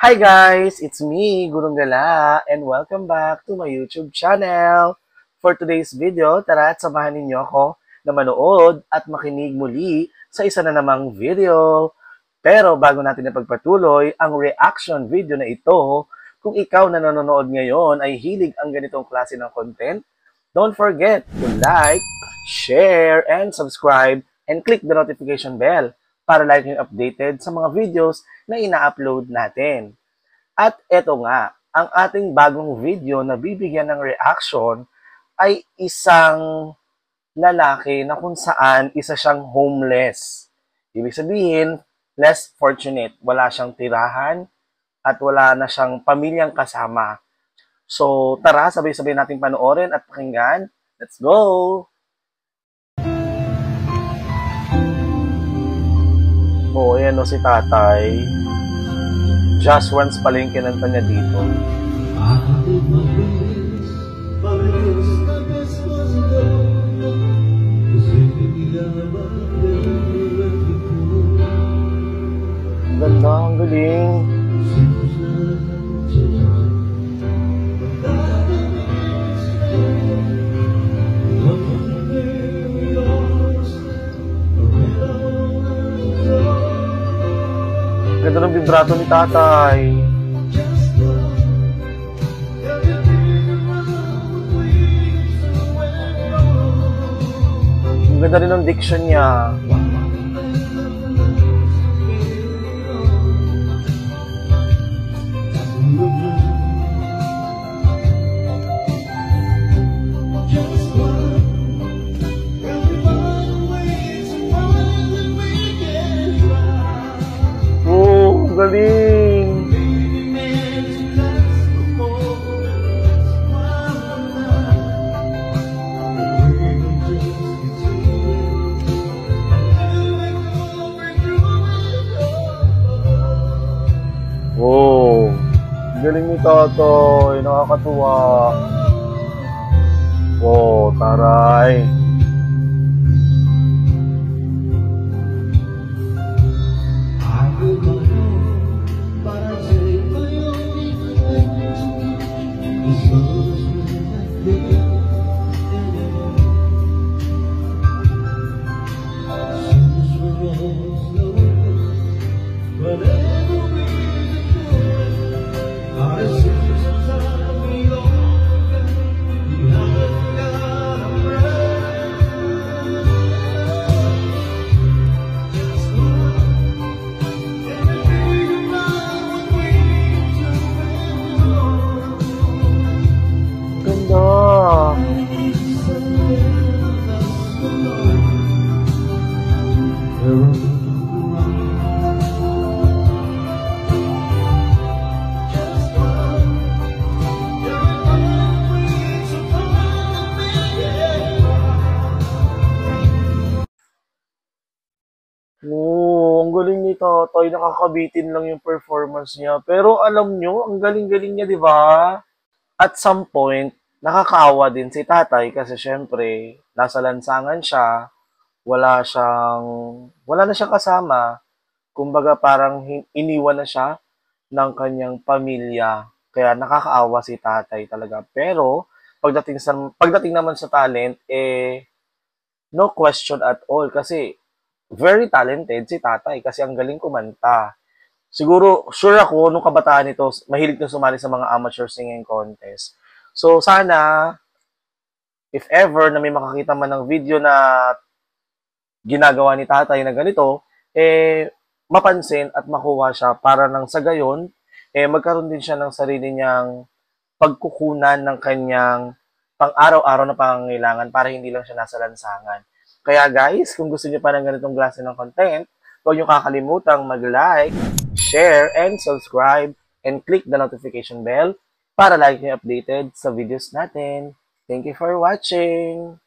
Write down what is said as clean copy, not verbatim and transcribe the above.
Hi guys! It's me, Gurong Gala, and welcome back to my YouTube channel. For today's video, tara at samahan ninyo ako na manood at makinig muli sa isa na namang video. Pero bago natin ipagpatuloy ang reaction video na ito, kung ikaw na nanonood ngayon ay hilig ang ganitong klase ng content, don't forget to like, share, and subscribe, and click the notification bell para lagi kayong updated sa mga videos na ina-upload natin. At eto nga, ang ating bagong video na bibigyan ng reaction ay isang lalaki na kung saan isa siyang homeless. Ibig sabihin, less fortunate. Wala siyang tirahan at wala na siyang pamilyang kasama. So tara, sabay-sabay natin panoorin at pakinggan. Let's go! Oh, ayan o si tatay. Just Once pala yung kinanta niya dito. Ganda, ang galing. Ganda ng vibrato ni tatay. Ang ganda rin ng diction niya. Galing. Wow. Galing ni Totoy. Nakakatuwa. Wow, taray. Oh, ang galing ni Totoy. Nakakabitin lang yung performance niya. Pero alam nyo, ang galing-galing niya, di ba? At some point, nakakaawa din si tatay kasi syempre, nasa lansangan siya, wala na siyang kasama. Kumbaga parang iniwan na siya ng kanyang pamilya. Kaya nakakaawa si tatay talaga. Pero, pagdating naman sa talent, no question at all kasi very talented si tatay kasi ang galing kumanta. Siguro, sure ako, nung kabataan nito, mahilig na sumali sa mga amateur singing contest. So, sana, if ever na may makakita man ng video na ginagawa ni tatay na ganito, mapansin at makuha siya para nang sa gayon, magkaroon din siya ng sarili niyang pagkukunan ng kanyang pang-araw-araw na pangangailangan para hindi lang siya nasa lansangan. Kaya guys, kung gusto niyo pa ng ganitong klase ng content, huwag niyo kakalimutang mag-like, share, and subscribe, and click the notification bell para lagi kayo updated sa videos natin. Thank you for watching!